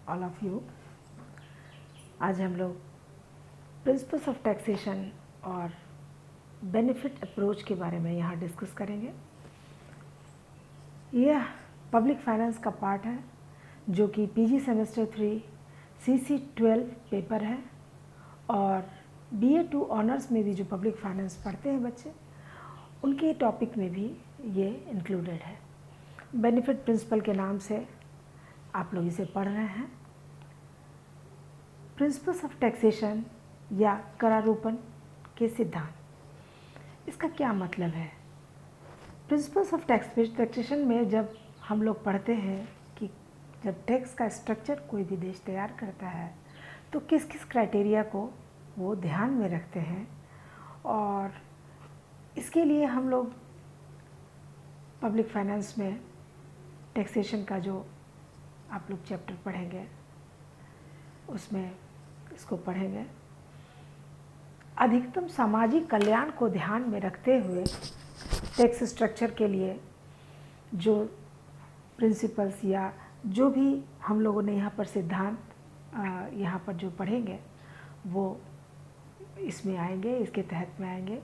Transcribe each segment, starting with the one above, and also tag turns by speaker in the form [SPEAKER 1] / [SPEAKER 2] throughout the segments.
[SPEAKER 1] All of you. आज हम लोग प्रिंसिपल्स ऑफ टैक्सेशन और बेनिफिट अप्रोच के बारे में यहाँ डिस्कस करेंगे। यह पब्लिक फाइनेंस का पार्ट है जो कि पीजी सेमेस्टर 3 CC 12 पेपर है और BA 2 ऑनर्स में भी जो पब्लिक फाइनेंस पढ़ते हैं बच्चे, उनके टॉपिक में भी ये इंक्लूडेड है। बेनिफिट प्रिंसिपल के नाम से आप लोग इसे पढ़ रहे हैं। प्रिंसिपल्स ऑफ टैक्सेशन या करारोपण के सिद्धांत, इसका क्या मतलब है? प्रिंसिपल्स ऑफ टैक्सेशन में जब हम लोग पढ़ते हैं कि जब टैक्स का स्ट्रक्चर कोई भी देश तैयार करता है तो किस किस क्राइटेरिया को वो ध्यान में रखते हैं, और इसके लिए हम लोग पब्लिक फाइनेंस में टैक्सेशन का जो आप लोग चैप्टर पढ़ेंगे उसमें इसको पढ़ेंगे। अधिकतम सामाजिक कल्याण को ध्यान में रखते हुए टैक्स स्ट्रक्चर के लिए जो प्रिंसिपल्स या जो भी हम लोगों ने यहाँ पर सिद्धांत यहाँ पर जो पढ़ेंगे वो इसमें आएंगे, इसके तहत में आएंगे।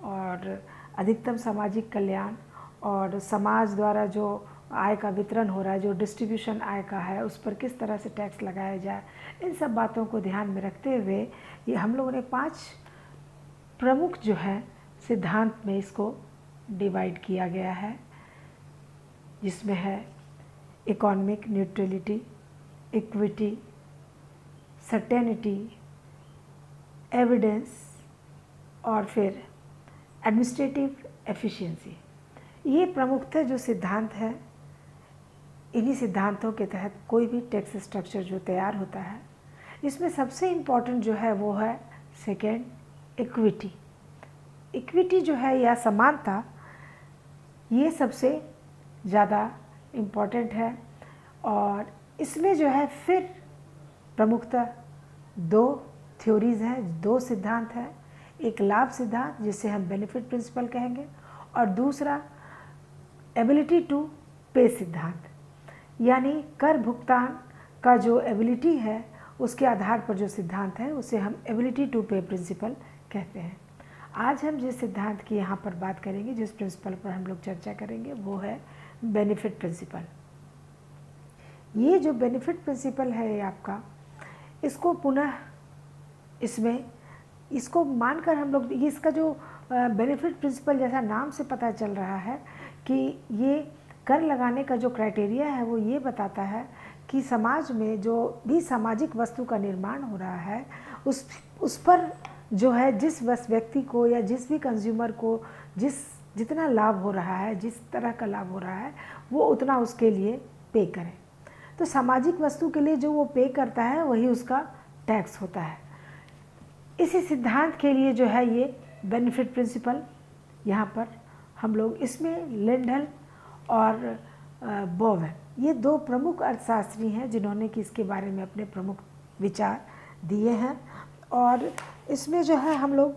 [SPEAKER 1] और अधिकतम सामाजिक कल्याण और समाज द्वारा जो आय का वितरण हो रहा है, जो डिस्ट्रीब्यूशन आय का है, उस पर किस तरह से टैक्स लगाया जाए, इन सब बातों को ध्यान में रखते हुए ये हम लोगों ने 5 प्रमुख जो है सिद्धांत में इसको डिवाइड किया गया है, जिसमें है economic neutrality, equity, certainty, evidence और फिर एडमिनिस्ट्रेटिव एफिशिएंसी। ये प्रमुखतः जो सिद्धांत है, इन्हीं सिद्धांतों के तहत कोई भी टैक्स स्ट्रक्चर जो तैयार होता है, इसमें सबसे इम्पॉर्टेंट जो है वो है सेकेंड, इक्विटी। इक्विटी जो है या समानता, ये सबसे ज़्यादा इम्पॉर्टेंट है। और इसमें जो है फिर प्रमुखतः 2 थ्योरीज़ हैं, 2 सिद्धांत हैं। एक लाभ सिद्धांत जिसे हम बेनिफिट प्रिंसिपल कहेंगे, और दूसरा एबिलिटी टू पे सिद्धांत, यानी कर भुगतान का जो एबिलिटी है उसके आधार पर जो सिद्धांत है उसे हम एबिलिटी टू पे प्रिंसिपल कहते हैं। आज हम जिस सिद्धांत की यहाँ पर बात करेंगे, जिस प्रिंसिपल पर हम लोग चर्चा करेंगे, वो है बेनिफिट प्रिंसिपल। ये जो बेनिफिट प्रिंसिपल है आपका, इसको पुनः इसको मानकर हम लोग इसका जो बेनिफिट प्रिंसिपल जैसा नाम से पता चल रहा है कि ये कर लगाने का जो क्राइटेरिया है वो ये बताता है कि समाज में जो भी सामाजिक वस्तु का निर्माण हो रहा है उस पर जो है जिस व्यक्ति को या जिस भी कंज्यूमर को जितना लाभ हो रहा है, जिस तरह का लाभ हो रहा है, वो उतना उसके लिए पे करें। तो सामाजिक वस्तु के लिए जो वो पे करता है वही उसका टैक्स होता है। इसी सिद्धांत के लिए जो है ये बेनिफिट प्रिंसिपल यहाँ पर हम लोग इसमें लिंडल और बोवेन, ये 2 प्रमुख अर्थशास्त्री हैं जिन्होंने कि इसके बारे में अपने प्रमुख विचार दिए हैं। और इसमें जो है हम लोग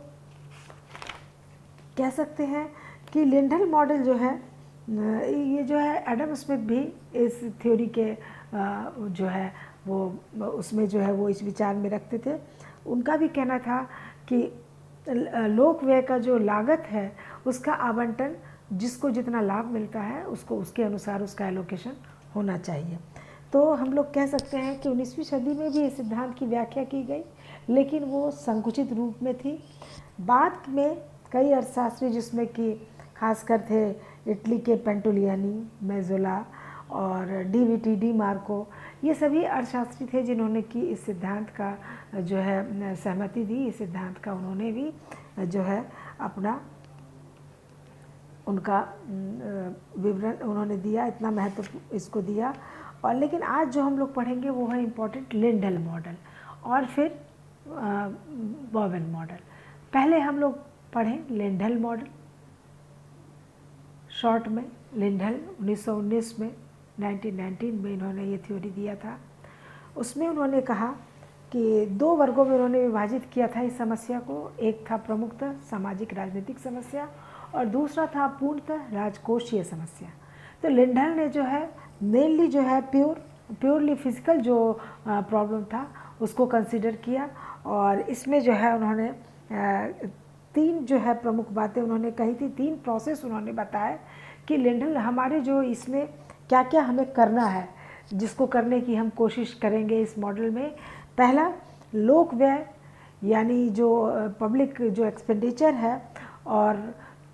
[SPEAKER 1] कह सकते हैं कि लिंडल मॉडल जो है, ये जो है एडम स्मिथ भी इस थ्योरी के जो है वो उसमें जो है वो इस विचार में रखते थे। उनका भी कहना था कि लोक व्यय का जो लागत है उसका आवंटन जिसको जितना लाभ मिलता है उसको उसके अनुसार उसका एलोकेशन होना चाहिए। तो हम लोग कह सकते हैं कि 19वीं सदी में भी इस सिद्धांत की व्याख्या की गई, लेकिन वो संकुचित रूप में थी। बाद में कई अर्थशास्त्री, जिसमें कि खासकर थे इटली के पेंटोलियानी, मेजोला और डी मार्को, ये सभी अर्थशास्त्री थे जिन्होंने कि इस सिद्धांत का जो है सहमति दी। इस सिद्धांत का उन्होंने भी जो है अपना उनका विवरण उन्होंने दिया, इतना महत्व इसको दिया। और लेकिन आज जो हम लोग पढ़ेंगे वो है इम्पोर्टेंट लिंडल मॉडल और फिर बोवेन मॉडल। पहले हम लोग पढ़ें लिंडल मॉडल। शॉर्ट में लिंडल 1919 में 1919 में इन्होंने ये थ्योरी दिया था। उसमें उन्होंने कहा कि 2 वर्गों में उन्होंने विभाजित किया था इस समस्या को। एक था प्रमुखतः सामाजिक राजनीतिक समस्या और दूसरा था पूर्णतः राजकोषीय समस्या। तो लिंडल ने जो है मेनली जो है प्योर प्योरली फिजिकल जो प्रॉब्लम था उसको कंसिडर किया। और इसमें जो है उन्होंने 3 जो है प्रमुख बातें उन्होंने कही थी, 3 प्रोसेस उन्होंने बताया कि लिंडल हमारे जो इसमें क्या क्या हमें करना है, जिसको करने की हम कोशिश करेंगे इस मॉडल में। पहला, लोक व्यय यानी जो पब्लिक जो एक्सपेंडिचर है और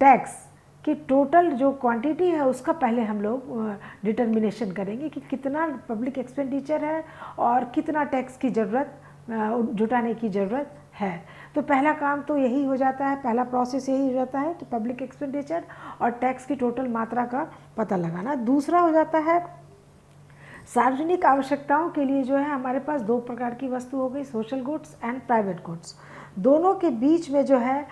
[SPEAKER 1] टैक्स कि टोटल जो क्वांटिटी है उसका पहले हम लोग डिटर्मिनेशन करेंगे कि कितना पब्लिक एक्सपेंडिचर है और कितना टैक्स की ज़रूरत जुटाने की ज़रूरत है। तो पहला काम तो यही हो जाता है, पहला प्रोसेस यही हो जाता है कि पब्लिक एक्सपेंडिचर और टैक्स की टोटल मात्रा का पता लगाना। दूसरा हो जाता है सार्वजनिक आवश्यकताओं के लिए जो है हमारे पास 2 प्रकार की वस्तु हो गई, social goods and private goods. दोनों के बीच में जो है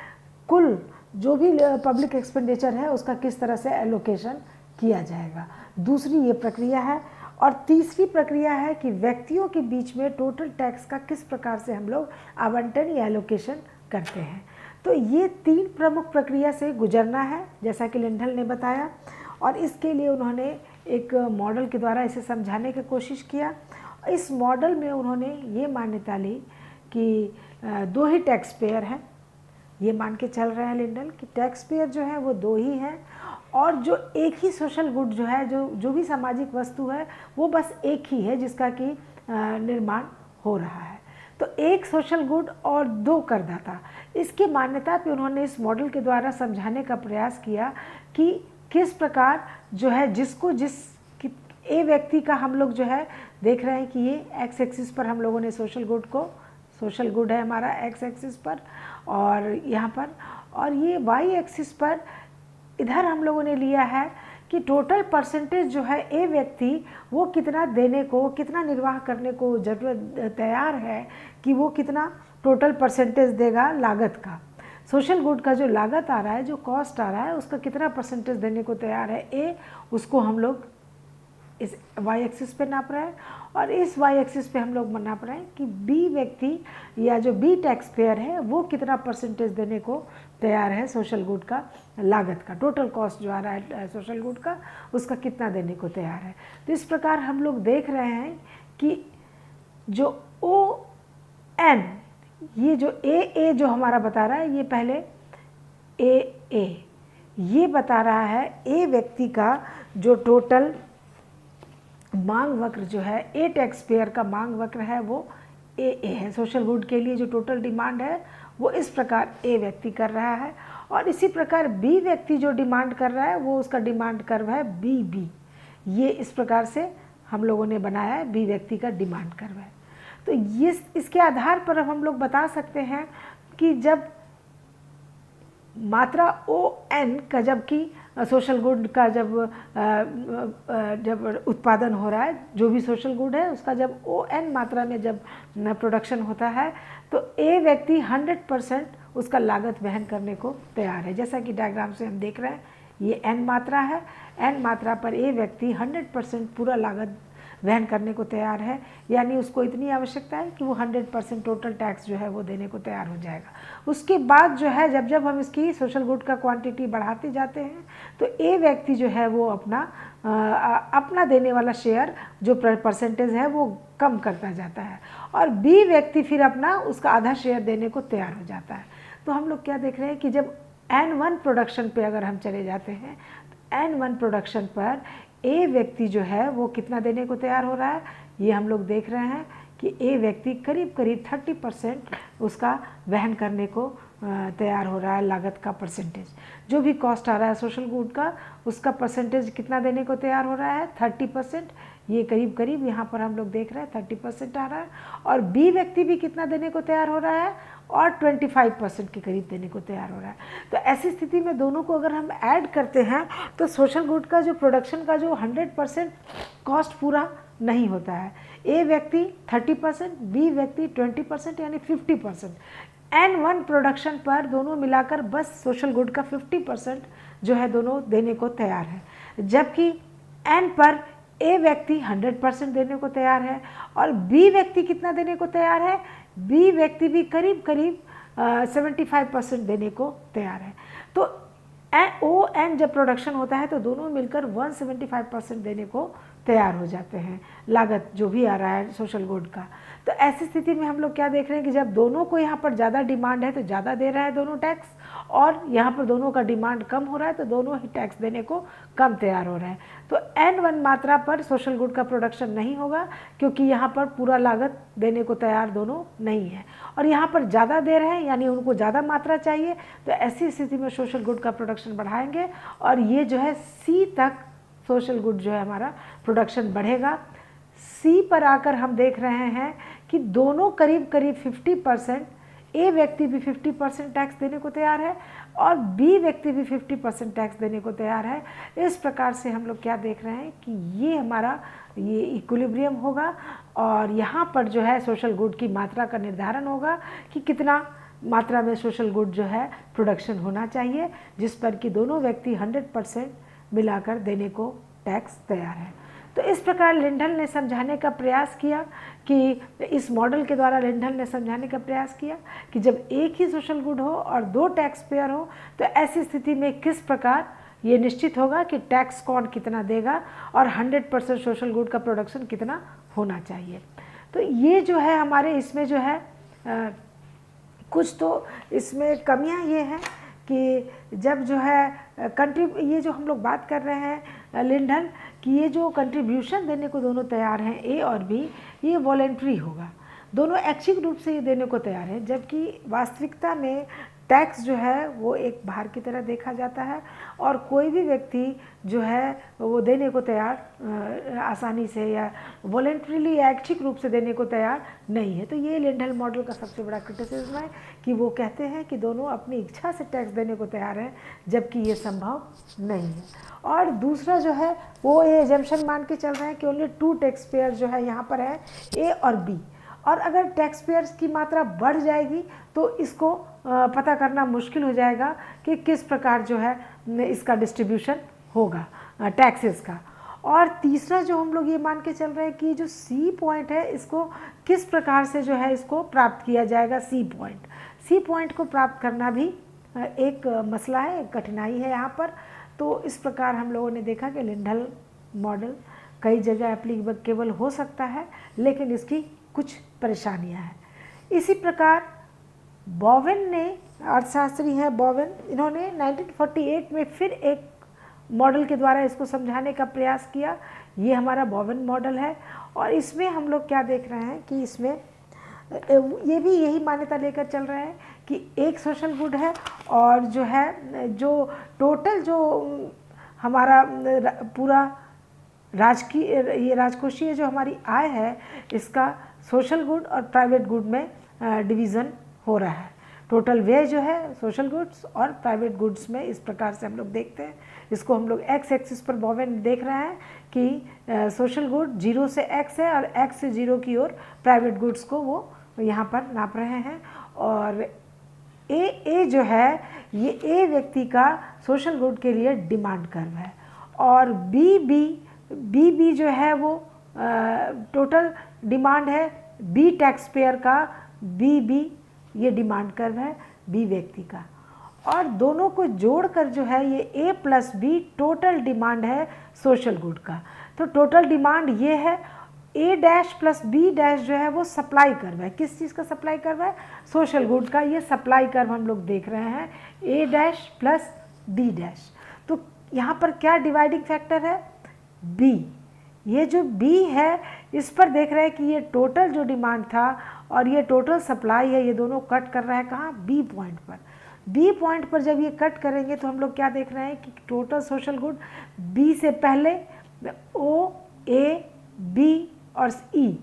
[SPEAKER 1] कुल जो भी पब्लिक एक्सपेंडिचर है उसका किस तरह से एलोकेशन किया जाएगा, दूसरी ये प्रक्रिया है। और तीसरी प्रक्रिया है कि व्यक्तियों के बीच में टोटल टैक्स का किस प्रकार से हम लोग आवंटन या एलोकेशन करते हैं। तो ये 3 प्रमुख प्रक्रिया से गुजरना है जैसा कि लिंडल ने बताया, और इसके लिए उन्होंने एक मॉडल के द्वारा इसे समझाने की कोशिश किया। इस मॉडल में उन्होंने ये मान्यता ली कि 2 ही टैक्स पेयर हैं, ये मान के चल रहे हैं लिंडल कि टैक्स पेयर जो है वो 2 ही हैं, और जो एक ही सोशल गुड जो है जो भी सामाजिक वस्तु है वो बस एक ही है जिसका कि निर्माण हो रहा है। तो एक सोशल गुड और 2 करदाता, इसकी मान्यता पे उन्होंने इस मॉडल के द्वारा समझाने का प्रयास किया कि किस प्रकार जो है जिसको ए व्यक्ति का हम लोग जो है देख रहे हैं कि ये एक्स एक्सिस पर हम लोगों ने सोशल गुड है हमारा एक्स एक्सिस पर और यहाँ पर, और ये वाई एक्सिस पर इधर हम लोगों ने लिया है कि टोटल परसेंटेज जो है ए व्यक्ति वो कितना देने को, कितना निर्वाह करने को जरूरत तैयार है कि वो कितना टोटल परसेंटेज देगा लागत का, सोशल गुड का जो लागत आ रहा है, जो कॉस्ट आ रहा है उसका कितना परसेंटेज देने को तैयार है ए, उसको हम लोग इस वाई एक्सिस पे नाप रहे हैं। और इस वाई एक्सिस पे हम लोग नाप रहे हैं कि बी व्यक्ति या जो बी टैक्स पेयर है वो कितना परसेंटेज देने को तैयार है सोशल गुड का लागत का, टोटल कॉस्ट जो आ रहा है सोशल गुड का उसका कितना देने को तैयार है। तो इस प्रकार हम लोग देख रहे हैं कि जो ओ एन, ये जो ए जो हमारा बता रहा है, ये पहले ए ये बता रहा है ए व्यक्ति का जो टोटल मांग वक्र जो है, ए टैक्स पेयर का मांग वक्र है वो ए है। सोशल गुड के लिए जो टोटल डिमांड है वो इस प्रकार ए व्यक्ति कर रहा है, और इसी प्रकार बी व्यक्ति जो डिमांड कर रहा है वो उसका डिमांड कर्व है बी। ये इस प्रकार से हम लोगों ने बनाया है बी व्यक्ति का डिमांड कर्व है। तो ये इसके आधार पर अब हम लोग बता सकते हैं कि जब मात्रा ओ एन का जबकि सोशल गुड का जब उत्पादन हो रहा है, जो भी सोशल गुड है उसका जब ओ एन मात्रा में जब प्रोडक्शन होता है तो ए व्यक्ति 100% उसका लागत वहन करने को तैयार है। जैसा कि डायग्राम से हम देख रहे हैं ये एन मात्रा है, एन मात्रा पर ए व्यक्ति 100% पूरा लागत वहन करने को तैयार है, यानी उसको इतनी आवश्यकता है कि वो 100% टोटल टैक्स जो है वो देने को तैयार हो जाएगा। उसके बाद जो है जब हम इसकी सोशल गुड का क्वांटिटी बढ़ाते जाते हैं तो ए व्यक्ति जो है वो अपना देने वाला शेयर जो परसेंटेज है वो कम करता जाता है, और बी व्यक्ति फिर अपना उसका आधा शेयर देने को तैयार हो जाता है। तो हम लोग क्या देख रहे हैं कि जब N1 प्रोडक्शन पे अगर हम चले जाते हैं तो N1 प्रोडक्शन पर ए व्यक्ति जो है वो कितना देने को तैयार हो रहा है, ये हम लोग देख रहे हैं कि ए व्यक्ति करीब 30% उसका वहन करने को तैयार हो रहा है, लागत का परसेंटेज जो भी कॉस्ट आ रहा है सोशल गुड का उसका परसेंटेज कितना देने को तैयार हो रहा है 30%। ये करीब यहाँ पर हम लोग देख रहे हैं 30% आ रहा है, और बी व्यक्ति भी कितना देने को तैयार हो रहा है और 25% के करीब देने को तैयार हो रहा है। तो ऐसी स्थिति में दोनों को अगर हम ऐड करते हैं तो सोशल गुड का जो प्रोडक्शन का जो 100% कॉस्ट पूरा नहीं होता है। ए व्यक्ति 30%, बी व्यक्ति 20% यानी 50%। N1 प्रोडक्शन पर दोनों मिलाकर बस सोशल गुड का 50% जो है दोनों देने को तैयार है, जबकि N पर ए व्यक्ति 100% देने को तैयार है और बी व्यक्ति कितना देने को तैयार है, बी व्यक्ति भी करीब 75% देने को तैयार है। तो ओ एन जब प्रोडक्शन होता है तो दोनों मिलकर 175% देने को तैयार हो जाते हैं, लागत जो भी आ रहा है सोशल गुड का। तो ऐसी स्थिति में हम लोग क्या देख रहे हैं कि जब दोनों को यहाँ पर ज़्यादा डिमांड है तो ज़्यादा दे रहा है दोनों टैक्स, और यहाँ पर दोनों का डिमांड कम हो रहा है तो दोनों ही टैक्स देने को कम तैयार हो रहे हैं। तो N1 मात्रा पर सोशल गुड का प्रोडक्शन नहीं होगा, क्योंकि यहाँ पर पूरा लागत देने को तैयार दोनों नहीं है, और यहाँ पर ज़्यादा दे रहे हैं यानी उनको ज़्यादा मात्रा चाहिए। तो ऐसी स्थिति में सोशल गुड का प्रोडक्शन बढ़ाएंगे, और ये जो है C तक सोशल गुड जो है हमारा प्रोडक्शन बढ़ेगा। C पर आकर हम देख रहे हैं कि दोनों करीब करीब 50%, ए व्यक्ति भी 50% टैक्स देने को तैयार है और बी व्यक्ति भी 50% टैक्स देने को तैयार है। इस प्रकार से हम लोग क्या देख रहे हैं कि ये हमारा ये इक्विलिब्रियम होगा, और यहाँ पर जो है सोशल गुड की मात्रा का निर्धारण होगा कि कितना मात्रा में सोशल गुड जो है प्रोडक्शन होना चाहिए, जिस पर कि दोनों व्यक्ति 100% मिलाकर देने को टैक्स तैयार है। तो इस प्रकार लिंडल ने समझाने का प्रयास किया कि इस मॉडल के द्वारा लिंडल ने समझाने का प्रयास किया कि जब एक ही सोशल गुड हो और दो टैक्स पेयर हो तो ऐसी स्थिति में किस प्रकार ये निश्चित होगा कि टैक्स कौन कितना देगा और 100% सोशल गुड का प्रोडक्शन कितना होना चाहिए। तो ये जो है हमारे इसमें जो है कुछ तो इसमें कमियां ये हैं कि जब जो है ये जो हम लोग बात कर रहे हैं लिंडल कि ये जो कंट्रीब्यूशन देने को दोनों तैयार हैं ए और बी, ये वॉलेंट्री होगा, दोनों ऐच्छिक रूप से ये देने को तैयार हैं, जबकि वास्तविकता में टैक्स जो है वो एक भार की तरह देखा जाता है और कोई भी व्यक्ति जो है वो देने को तैयार आसानी से या वॉलेंट्रीली या ऐच्छिक रूप से देने को तैयार नहीं है। तो ये लिंडल मॉडल का सबसे बड़ा क्रिटिसिज्म है कि वो कहते हैं कि दोनों अपनी इच्छा से टैक्स देने को तैयार हैं, जबकि ये संभव नहीं है। और दूसरा जो है वो ये एजम्पशन मान के चल रहे हैं कि ओनली 2 टैक्स पेयर जो है यहाँ पर है ए और बी, और अगर टैक्स पेयर्स की मात्रा बढ़ जाएगी तो इसको पता करना मुश्किल हो जाएगा कि किस प्रकार जो है इसका डिस्ट्रीब्यूशन होगा टैक्सेस का। और तीसरा जो हम लोग ये मान के चल रहे हैं कि जो सी पॉइंट है इसको किस प्रकार से जो है इसको प्राप्त किया जाएगा। सी पॉइंट को प्राप्त करना भी एक मसला है, एक कठिनाई है यहाँ पर। तो इस प्रकार हम लोगों ने देखा कि लिंडल मॉडल कई जगह एप्लीकेबल हो सकता है, लेकिन इसकी कुछ परेशानियां हैं। इसी प्रकार बोवेन ने, अर्थशास्त्री हैं बोवेन, इन्होंने 1948 में फिर एक मॉडल के द्वारा इसको समझाने का प्रयास किया। ये हमारा बोवेन मॉडल है, और इसमें हम लोग क्या देख रहे हैं कि इसमें ये भी यही मान्यता लेकर चल रहे हैं कि एक सोशल गुड है और जो है जो टोटल जो हमारा पूरा ये राजकोषीय जो हमारी आय है इसका सोशल गुड और प्राइवेट गुड में डिवीज़न हो रहा है। टोटल व्यय जो है सोशल गुड्स और प्राइवेट गुड्स में इस प्रकार से हम लोग देखते हैं। इसको हम लोग एक्स एक्सिस पर बोवेन देख रहे हैं कि सोशल गुड 0 से x है और x से 0 की ओर प्राइवेट गुड्स को वो यहाँ पर नाप रहे हैं। और ए जो है ये ए व्यक्ति का सोशल गुड के लिए डिमांड कर्व है, और बी जो है वो टोटल डिमांड है बी टैक्स पेयर का, बी ये डिमांड कर्व है बी व्यक्ति का, और दोनों को जोड़कर जो है ये ए प्लस बी टोटल डिमांड है सोशल गुड का। तो टोटल डिमांड ये है, ए डैश प्लस बी डैश जो है वो सप्लाई कर्व है। किस चीज़ का सप्लाई कर्व है? सोशल गुड का। ये सप्लाई कर्व हम लोग देख रहे हैं, ए डैश प्लस बी डैश। तो यहाँ पर क्या डिवाइडिंग फैक्टर है? बी। ये जो बी है इस पर देख रहे हैं कि ये टोटल जो डिमांड था और ये टोटल सप्लाई है, ये दोनों कट कर रहा है कहाँ? बी पॉइंट पर। बी पॉइंट पर जब ये कट करेंगे तो हम लोग क्या देख रहे हैं कि टोटल सोशल गुड बी से पहले ओ ए बी और ई,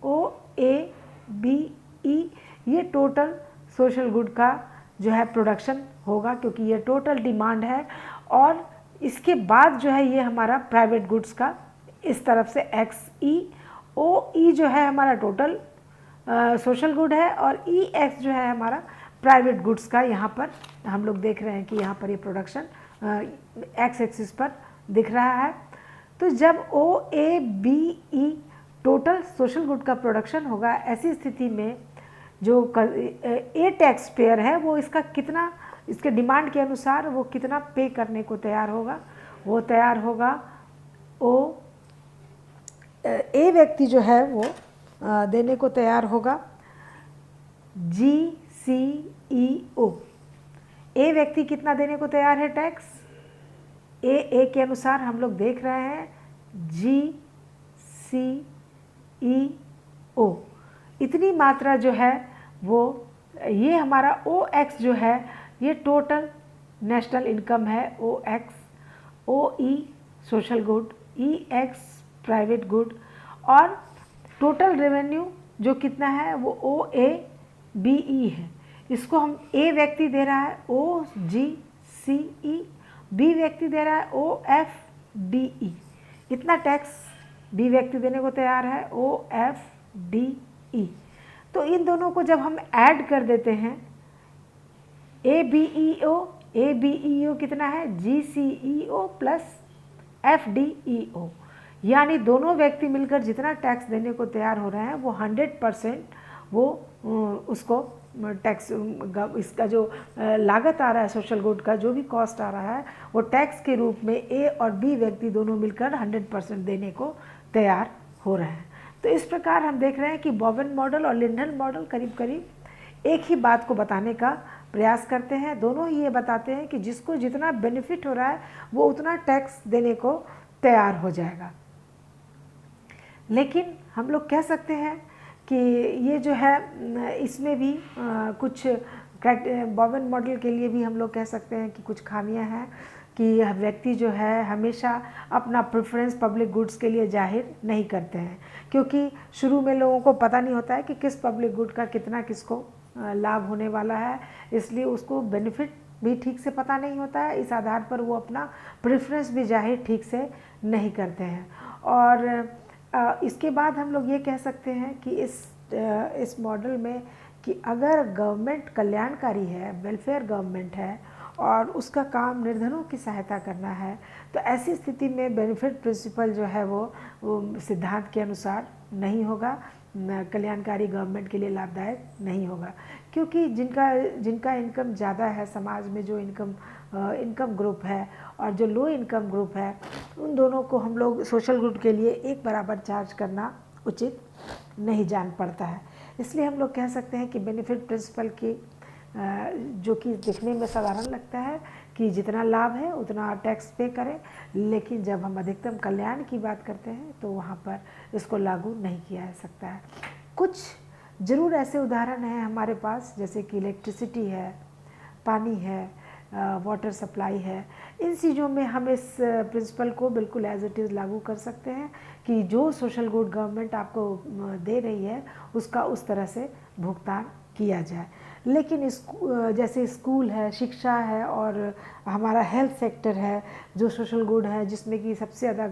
[SPEAKER 1] ओ ए बी ई, ये टोटल सोशल गुड का जो है प्रोडक्शन होगा, क्योंकि ये टोटल डिमांड है। और इसके बाद जो है ये हमारा प्राइवेट गुड्स का इस तरफ से एक्स ई, ओ ई जो है हमारा टोटल सोशल गुड है, और ई एक्स जो है हमारा प्राइवेट गुड्स का। यहाँ पर हम लोग देख रहे हैं कि यहाँ पर ये प्रोडक्शन एक्स एक्सिस पर दिख रहा है। तो जब O A B E total social good का प्रोडक्शन होगा, ऐसी स्थिति में जो ए टैक्स पेयर है वो इसका कितना, इसके डिमांड के अनुसार वो कितना पे करने को तैयार होगा? वो तैयार होगा ओ ए व्यक्ति जो है वो देने को तैयार होगा GCEO। ए व्यक्ति कितना देने को तैयार है टैक्स? ए के अनुसार हम लोग देख रहे हैं GCEO इतनी मात्रा जो है वो, ये हमारा OX जो है ये टोटल नेशनल इनकम है। OE social good, EX private good, और टोटल रेवेन्यू जो कितना है वो OABE है। इसको हम ए व्यक्ति दे रहा है OGCE, बी व्यक्ति दे रहा है OFDE। इतना टैक्स बी व्यक्ति देने को तैयार है OFDE। तो इन दोनों को जब हम ऐड कर देते हैं ABEO कितना है GCEO प्लस FDEO, यानी दोनों व्यक्ति मिलकर जितना टैक्स देने को तैयार हो रहे हैं वो 100% वो उसको टैक्स, इसका जो लागत आ रहा है सोशल गुड का, जो भी कॉस्ट आ रहा है वो टैक्स के रूप में ए और बी व्यक्ति दोनों मिलकर 100% देने को तैयार हो रहे हैं। तो इस प्रकार हम देख रहे हैं कि बॉवेन मॉडल और लिंडन मॉडल करीब करीब एक ही बात को बताने का प्रयास करते हैं। दोनों ही ये बताते हैं कि जिसको जितना बेनिफिट हो रहा है वो उतना टैक्स देने को तैयार हो जाएगा। लेकिन हम लोग कह सकते हैं कि ये जो है इसमें भी कुछ बॉवेन मॉडल के लिए भी हम लोग कह सकते हैं कि कुछ खामियां हैं कि व्यक्ति जो है हमेशा अपना प्रेफरेंस पब्लिक गुड्स के लिए जाहिर नहीं करते हैं, क्योंकि शुरू में लोगों को पता नहीं होता है कि किस पब्लिक गुड का कितना किसको लाभ होने वाला है, इसलिए उसको बेनिफिट भी ठीक से पता नहीं होता है। इस आधार पर वो अपना प्रेफरेंस भी जाहिर ठीक से नहीं करते हैं। और इसके बाद हम लोग ये कह सकते हैं कि इस मॉडल में कि अगर गवर्नमेंट कल्याणकारी है, वेलफेयर गवर्नमेंट है और उसका काम निर्धनों की सहायता करना है, तो ऐसी स्थिति में बेनिफिट प्रिंसिपल जो है वो सिद्धांत के अनुसार नहीं होगा, कल्याणकारी गवर्नमेंट के लिए लाभदायक नहीं होगा। क्योंकि जिनका इनकम ज़्यादा है, समाज में जो इनकम ग्रुप है और जो लो इनकम ग्रुप है, उन दोनों को हम लोग सोशल गुड के लिए एक बराबर चार्ज करना उचित नहीं जान पड़ता है। इसलिए हम लोग कह सकते हैं कि बेनिफिट प्रिंसिपल की जो कि दिखने में साधारण लगता है कि जितना लाभ है उतना टैक्स पे करें, लेकिन जब हम अधिकतम कल्याण की बात करते हैं तो वहाँ पर इसको लागू नहीं किया जा सकता है। कुछ ज़रूर ऐसे उदाहरण हैं हमारे पास, जैसे कि इलेक्ट्रिसिटी है, पानी है, वाटर सप्लाई है। इन चीज़ों में हम इस प्रिंसिपल को बिल्कुल एज इट इज़ लागू कर सकते हैं कि जो सोशल गुड गवर्नमेंट आपको दे रही है उसका उस तरह से भुगतान किया जाए। लेकिन जैसे स्कूल है, शिक्षा है और हमारा हेल्थ सेक्टर है जो सोशल गुड है, जिसमें कि सबसे ज़्यादा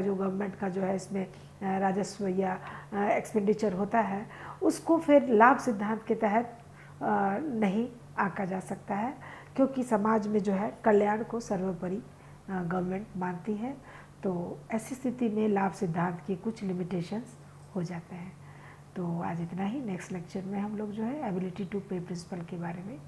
[SPEAKER 1] गवर्नमेंट का जो है इसमें राजस्व या एक्सपेंडिचर होता है, उसको फिर लाभ सिद्धांत के तहत नहीं आंका जा सकता है, क्योंकि समाज में जो है कल्याण को सर्वोपरि गवर्नमेंट मानती है। तो ऐसी स्थिति में लाभ सिद्धांत की कुछ लिमिटेशंस हो जाते हैं। तो आज इतना ही। नेक्स्ट लेक्चर में हम लोग जो है एबिलिटी टू पे प्रिंसिपल के बारे में